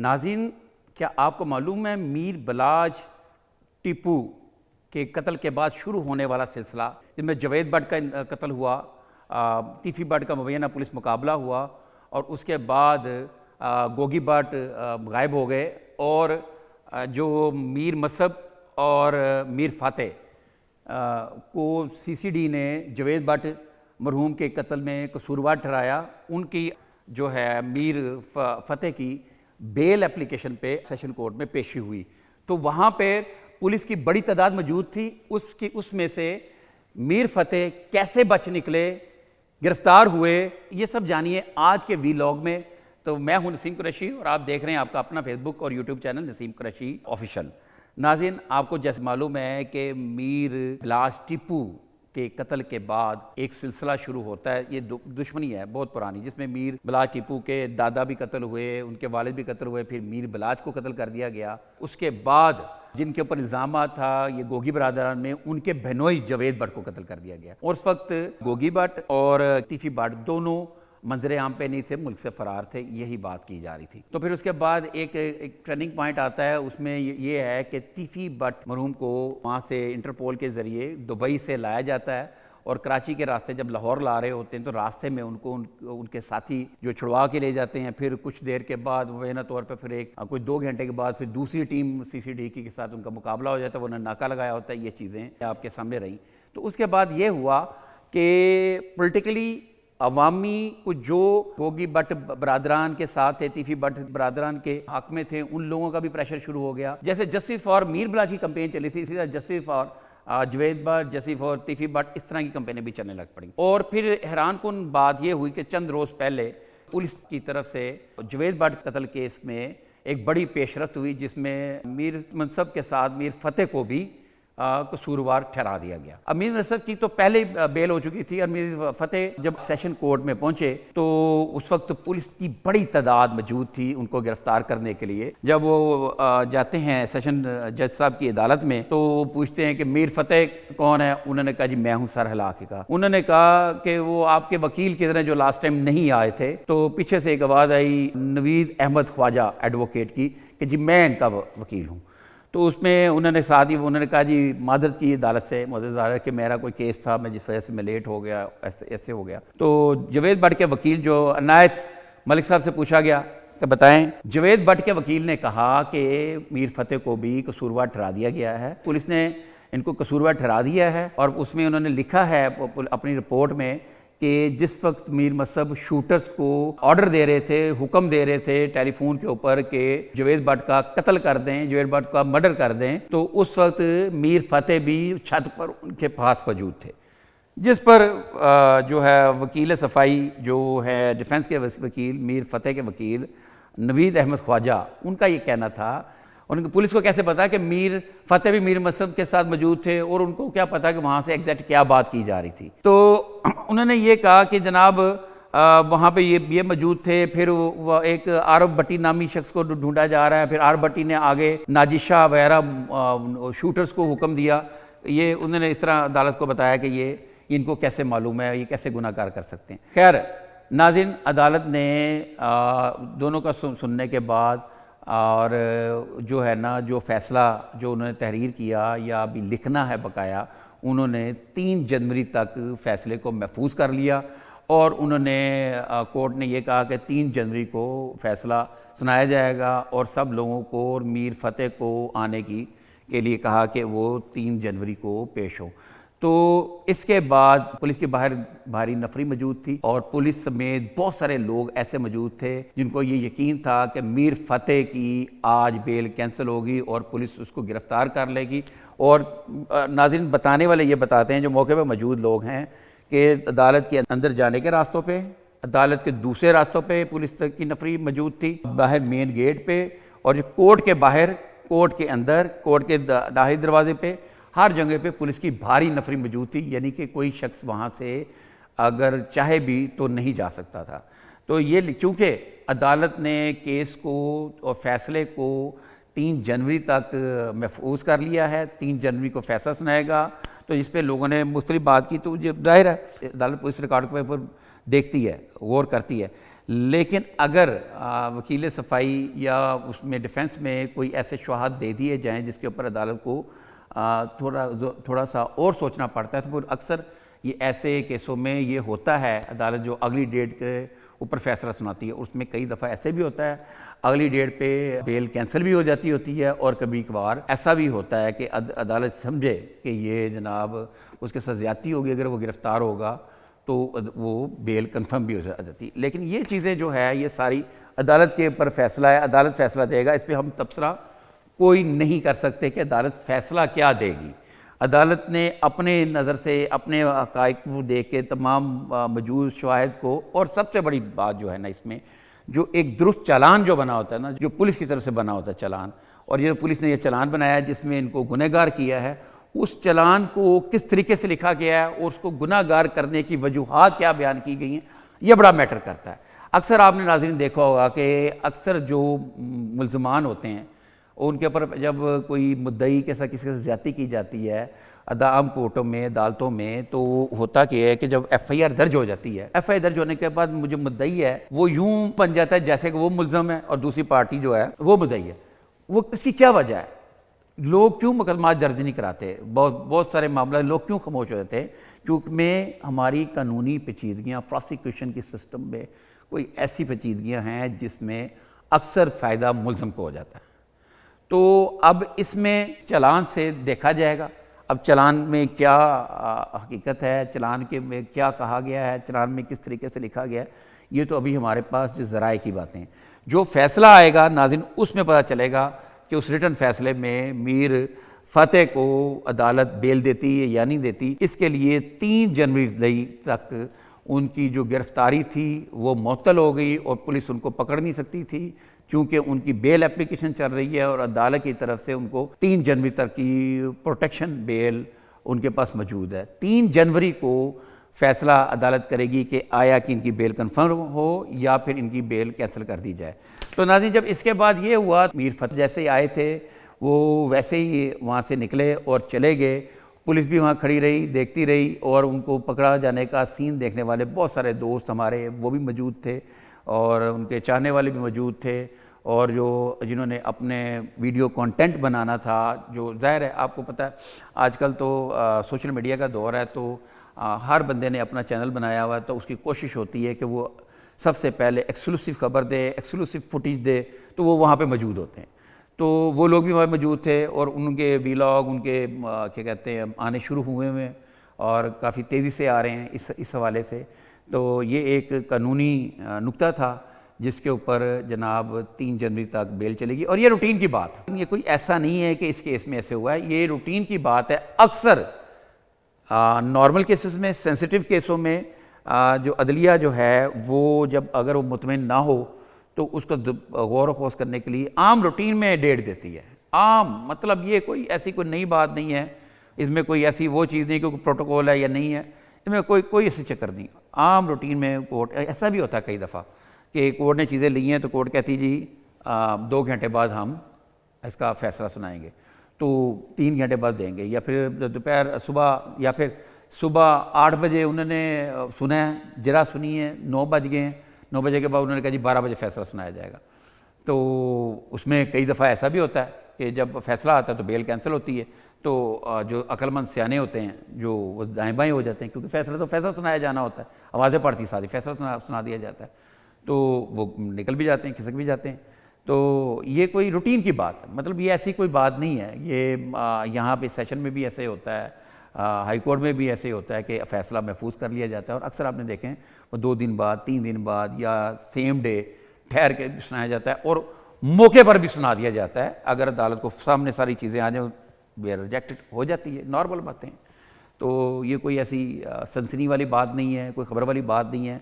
नाज़रीन, क्या आपको मालूम है मीर बलाज टीपू के कत्ल के बाद शुरू होने वाला सिलसिला, जिसमें जवेद भट्ट का कत्ल हुआ, टीफी भट्ट का मुबैना पुलिस मुकाबला हुआ और उसके बाद गोगी भट्ट गायब हो गए और जो मीर मसब और मीर फातेह को सीसीडी ने जवेद भट्ट मरहूम के कत्ल में कसूरवार ठहराया। उनकी जो है मीर फतेह की बेल एप्लीकेशन पे सेशन कोर्ट में पेशी हुई, तो वहाँ पे पुलिस की बड़ी तादाद मौजूद थी। उसमें से मीर फतेह कैसे बच निकले, गिरफ्तार हुए, ये सब जानिए आज के वीलॉग में। तो मैं हूं नसीम कुरैशी और आप देख रहे हैं आपका अपना फेसबुक और YouTube channel Naseem Qureshi official. नाज़रीन, आपको जैसे मालूम है कि मीर बलाज टीपू के कत्ल के बाद एक सिलसिला शुरू होता है। ये दुश्मनी है बहुत पुरानी, जिसमें मीर बलाज टीपू के दादा भी कत्ल हुए, उनके वालिद भी कत्ल हुए, फिर मीर बलाज को कत्ल कर दिया गया। उसके बाद जिनके ऊपर इल्ज़ाम था ये गोगी बरादरान में, उनके बहनोई जवेद भट्ट को कत्ल कर दिया गया। और उस वक्त गोगी भट्ट और टीफी भट्ट दोनों मंजरे आम पे नहीं थे, मुल्क से फ़रार थे, यही बात की जा रही थी। तो फिर उसके बाद एक टर्निंग पॉइंट आता है, उसमें ये है कि टीफी भट्ट मरहूम को वहाँ से इंटरपोल के ज़रिए दुबई से लाया जाता है और कराची के रास्ते जब लाहौर ला रहे होते हैं तो रास्ते में उनको उनके साथी जो छुड़वा के ले जाते हैं। फिर कुछ देर के बाद मुबैना तौर पर फिर कोई 2 घंटे के बाद फिर दूसरी टीम सीसीडी के साथ उनका मुकाबला हो जाता है, उन्होंने नाका लगाया होता है। ये चीज़ें आपके सामने रहीं। तो उसके बाद ये हुआ कि पोलिटिकली अवामी कुछ जो गोगी भट्ट बरादरान के साथ थे, तीफी भट्ट बरादरान के हक में थे, उन लोगों का भी प्रेशर शुरू हो गया। जैसे जस्टिस फॉर मीर बलाज की कंपेन चली थी, इसी तरह justice for Javed Bhatt, justice for तीफी भट्ट, इस तरह की कंपेनें भी चलने लग पड़ी। और फिर हैरानकुन बात यह हुई कि चंद रोज़ पहले पुलिस की तरफ से जवेद भट्ट कत्ल केस में एक बड़ी पेशरफ्त हुई, जिसमें मीर मनसब के साथ मीर फतेह को भी कसूरवार ठहरा दिया गया। अब मीर मनसब की तो पहले बेल हो चुकी थी और मीर फतेह जब सेशन कोर्ट में पहुंचे तो उस वक्त पुलिस की बड़ी तादाद मौजूद थी उनको गिरफ्तार करने के लिए। जब वो जाते हैं सेशन जज साहब की अदालत में तो वो पूछते हैं कि मीर फतेह कौन है। उन्होंने कहा जी मैं हूं सर हिला के कहा। उन्होंने कहा कि वो आपके वकील की तरह जो लास्ट टाइम नहीं आए थे। तो पीछे से एक आवाज़ आई नवीद अहमद ख्वाजा एडवोकेट की कि जी मैं इनका वकील हूँ। तो उसमें उन्होंने साथ ही उन्होंने कहा जी माजरत की अदालत से मुझे ज़ाहिर है कि मेरा कोई केस था, मैं जिस वजह से मैं लेट हो गया, ऐसे हो गया। तो जवेद भट्ट के वकील जो अनायत मलिक साहब से पूछा गया कि बताएं। जवेद भट्ट के वकील ने कहा कि मीर फतेह को भी कसूरवार ठहरा दिया गया है, पुलिस ने इनको कसूरवार ठहरा दिया है। और उसमें उन्होंने लिखा है अपनी रिपोर्ट में कि जिस वक्त मीर मसब शूटर्स को ऑर्डर दे रहे थे, हुक्म दे रहे थे टेलीफोन के ऊपर कि जवेद भट्ट का कत्ल कर दें, जवेद भट्ट का मर्डर कर दें, तो उस वक्त मीर फतेह भी छत पर उनके पास मौजूद थे। जिस पर जो है वकील सफाई जो है डिफेंस के वकील मीर फतेह के वकील नवीद अहमद ख्वाजा, उनका ये कहना था उनको पुलिस को कैसे पता कि मीर फतेह भी मीर मसब के साथ मौजूद थे और उनको क्या पता कि वहाँ से एग्जैक्ट क्या बात की जा रही थी। तो उन्होंने ये कहा कि जनाब वहाँ पे ये मौजूद थे। फिर वो एक आरब भट्टी नामी शख्स को ढूंढा जा रहा है। फिर आरब भट्टी ने आगे नाजिशा वगैरह शूटर्स को हुक्म दिया। ये उन्होंने इस तरह अदालत को बताया कि ये इनको कैसे मालूम है, ये कैसे गुनाहगार कर सकते हैं। खैर नाज़रीन, अदालत ने दोनों का सुनने के बाद और जो है ना जो फ़ैसला जो उन्होंने तहरीर किया या अभी लिखना है बकाया, उन्होंने 3 जनवरी तक फ़ैसले को महफूज कर लिया। और उन्होंने कोर्ट ने ये कहा कि 3 जनवरी को फ़ैसला सुनाया जाएगा और सब लोगों को और मीर फतेह को आने के लिए कहा कि वो 3 जनवरी को पेश हो। तो इसके बाद पुलिस की बाहर भारी नफरी मौजूद थी और पुलिस समेत बहुत सारे लोग ऐसे मौजूद थे जिनको ये यकीन था कि मीर फतेह की आज बेल कैंसिल होगी और पुलिस उसको गिरफ्तार कर लेगी। और नाज़रीन बताने वाले ये बताते हैं जो मौके पर मौजूद लोग हैं कि अदालत के अंदर जाने के रास्तों पे, अदालत के दूसरे रास्तों पे पुलिस की नफरी मौजूद थी, बाहर मेन गेट पे और जो कोर्ट के बाहर, कोर्ट के अंदर, कोर्ट के दाहिने दरवाजे पे, हर जगह पे पुलिस की भारी नफरी मौजूद थी। यानी कि कोई शख्स वहाँ से अगर चाहे भी तो नहीं जा सकता था। तो ये चूँकि अदालत ने केस को और फैसले को 3 जनवरी तक महफूज कर लिया है, 3 जनवरी को फैसला सुनाएगा। तो इस पर लोगों ने मुख्तलिफ बात की। तो ये जाहिर है अदालत पुलिस रिकॉर्ड पर देखती है, गौर करती है। लेकिन अगर वकील सफाई या उसमें डिफेंस में कोई ऐसे शवाहद दे दिए जाएं जिसके ऊपर अदालत को थोड़ा सा और सोचना पड़ता है, तो अक्सर ये ऐसे केसों में ये होता है, अदालत जो अगली डेट के ऊपर फैसला सुनाती है, उसमें कई दफ़ा ऐसे भी होता है अगली डेट पे बेल कैंसिल भी हो जाती होती है, और कभी कभार ऐसा भी होता है कि अदालत समझे कि ये जनाब उसके साथ ज़्यादती होगी, अगर वो गिरफ़्तार होगा तो वो बेल कंफर्म भी हो जाती। लेकिन ये चीज़ें जो है ये सारी अदालत के ऊपर फैसला है, अदालत फैसला देगा, इस पर हम तबसरा कोई नहीं कर सकते कि अदालत फैसला क्या देगी। अदालत ने अपने नज़र से अपने हक़ाइक़ को देख के तमाम मौजूद शवाहिद को, और सबसे बड़ी बात जो है ना इसमें, जो एक दुरुस्त चालान जो बना होता है ना, जो पुलिस की तरफ से बना होता है चालान, और ये पुलिस ने ये चालान बनाया है जिसमें इनको गुनहगार किया है, उस चालान को किस तरीके से लिखा गया है और उसको गुनाहगार करने की वजूहात क्या बयान की गई हैं, ये बड़ा मैटर करता है। अक्सर आपने नाज़रीन देखा होगा कि अक्सर जो मुल्ज़मान होते हैं उनके ऊपर जब कोई मुद्दई के साथ किसी से ज़्यादती की जाती है आम कोर्टों में, अदालतों में, तो होता क्या है कि जब FIR दर्ज हो जाती है, FIR दर्ज होने के बाद जो मुद्दई है वो यूं बन जाता है जैसे कि वो मुल्ज़म है और दूसरी पार्टी जो है वो मुद्दई है। वो इसकी क्या वजह है? लोग क्यों मुकदमा दर्ज नहीं कराते? बहुत सारे मामला लोग क्यों खामोश हो जाते हैं? क्योंकि में हमारी कानूनी पेचीदगियाँ, प्रोसिक्यूशन की सिस्टम में कोई ऐसी पेचीदगियाँ हैं जिसमें अक्सर फ़ायदा मुल्ज़म को हो जाता है। तो अब इसमें चालान से देखा जाएगा, अब चालान में क्या हकीकत है, चालान के में क्या कहा गया है, चालान में किस तरीके से लिखा गया है, ये तो अभी हमारे पास जो ज़राए की बातें, जो फ़ैसला आएगा नाज़रीन उसमें पता चलेगा कि उस रिटर्न फैसले में मीर फ़तेह को अदालत बेल देती है या नहीं देती। इसके लिए 3 जनवरी तक उनकी जो गिरफ़्तारी थी वो मुअत्तल हो गई और पुलिस उनको पकड़ नहीं सकती थी, क्योंकि उनकी बेल एप्लीकेशन चल रही है और अदालत की तरफ से उनको 3 जनवरी तक की प्रोटेक्शन बेल उनके पास मौजूद है। 3 जनवरी को फैसला अदालत करेगी कि आया कि इनकी बेल कंफर्म हो या फिर इनकी बेल कैंसिल कर दी जाए। तो नाज़रीन, जब इसके बाद ये हुआ, मीर फ़तेह जैसे आए थे वो वैसे ही वहाँ से निकले और चले गए। पुलिस भी वहाँ खड़ी रही, देखती रही, और उनको पकड़ा जाने का सीन देखने वाले बहुत सारे दोस्त हमारे वो भी मौजूद थे और उनके चाहने वाले भी मौजूद थे, और जो जिन्होंने अपने वीडियो कंटेंट बनाना था, जो ज़ाहिर है आपको पता है आजकल तो सोशल मीडिया का दौर है, तो हर बंदे ने अपना चैनल बनाया हुआ है, तो उसकी कोशिश होती है कि वो सबसे पहले एक्सक्लूसिव खबर दे, एक्सक्लूसिव फुटेज दे, तो वो वहाँ पे मौजूद होते हैं। तो वो लोग भी वहाँ मौजूद थे और उनके वीलॉग, उनके क्या कहते हैं, आने शुरू हुए हैं और काफ़ी तेज़ी से आ रहे हैं इस हवाले से। तो ये एक कानूनी नुक्ता था जिसके ऊपर जनाब 3 जनवरी तक बेल चलेगी, और ये रूटीन की बात है, ये कोई ऐसा नहीं है कि इस केस में ऐसे हुआ है, ये रूटीन की बात है। अक्सर नॉर्मल केसेस में, सेंसिटिव केसों में जो अदलिया जो है वो जब अगर वो मुतमिन ना हो तो उसको गौर खोज करने के लिए आम रूटीन में डेट देती है। आम मतलब ये कोई ऐसी कोई नई बात नहीं है, इसमें कोई ऐसी वो चीज़ नहीं कि प्रोटोकॉल है या नहीं है, इसमें कोई ऐसी चक्कर नहीं। आम रूटीन में कोर्ट, ऐसा भी होता है कई दफ़ा कि कोर्ट ने चीज़ें ली हैं तो कोर्ट कहती जी 2 घंटे बाद हम इसका फ़ैसला सुनाएंगे, तो 3 घंटे बाद देंगे, या फिर दोपहर सुबह, या फिर सुबह 8 बजे उन्होंने सुना है, जरा सुनी है, 9 बज गए हैं, 9 बजे के बाद उन्होंने कहा जी 12 बजे फ़ैसला सुनाया जाएगा। तो उसमें कई दफ़ा ऐसा भी होता है कि जब फ़ैसला आता है तो बेल कैंसिल होती है, तो जो अक्लमंद सियाने होते हैं जो वो दाएँ बाएँ हो जाते हैं, क्योंकि फ़ैसला सुनाया जाना होता है, आवाज़ें पड़ती सारी, फ़ैसला सुना दिया जाता है, तो वो निकल भी जाते हैं, खिसक भी जाते हैं। तो ये कोई रूटीन की बात है, मतलब ये ऐसी कोई बात नहीं है। ये यहाँ पे सेशन में भी ऐसे होता है, हाई कोर्ट में भी ऐसे ही होता है कि फ़ैसला महफूज कर लिया जाता है, और अक्सर आपने देखें वो 2 दिन बाद, 3 दिन बाद या सेम डे ठहर के सुनाया जाता है, और मौके पर भी सुना दिया जाता है। अगर अदालत को सामने सारी चीज़ें आ जाए, वे रिजेक्टेड हो जाती है, नॉर्मल बातें। तो ये कोई ऐसी सनसनी वाली बात नहीं है, कोई ख़बर वाली बात नहीं है।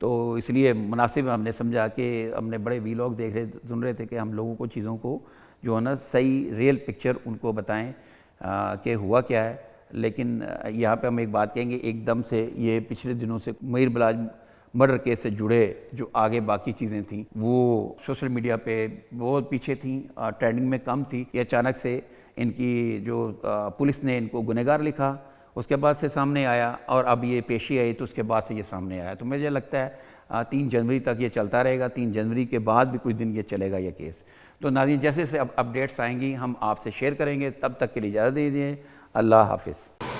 तो इसलिए मुनासिब हमने समझा कि हमने बड़े वीलॉग देख रहे, सुन रहे थे कि हम लोगों को चीज़ों को जो है ना सही रियल पिक्चर उनको बताएं कि हुआ क्या है। लेकिन यहाँ पे हम एक बात कहेंगे, एकदम से ये पिछले दिनों से मीर बलाज मर्डर केस से जुड़े जो आगे बाकी चीज़ें थीं वो सोशल मीडिया पे बहुत पीछे थीं, ट्रेंडिंग में कम थी। ये अचानक से इनकी जो पुलिस ने इनको गुनहगार लिखा, उसके बाद से सामने आया, और अब ये पेशी आई तो उसके बाद से ये सामने आया। तो मुझे लगता है 3 जनवरी तक ये चलता रहेगा। 3 जनवरी के बाद भी कुछ दिन ये चलेगा ये केस। तो नाज़रीन, जैसे जैसे अपडेट्स आएंगी हम आपसे शेयर करेंगे। तब तक के लिए इजाज़त दीजिए। अल्लाह हाफिज़।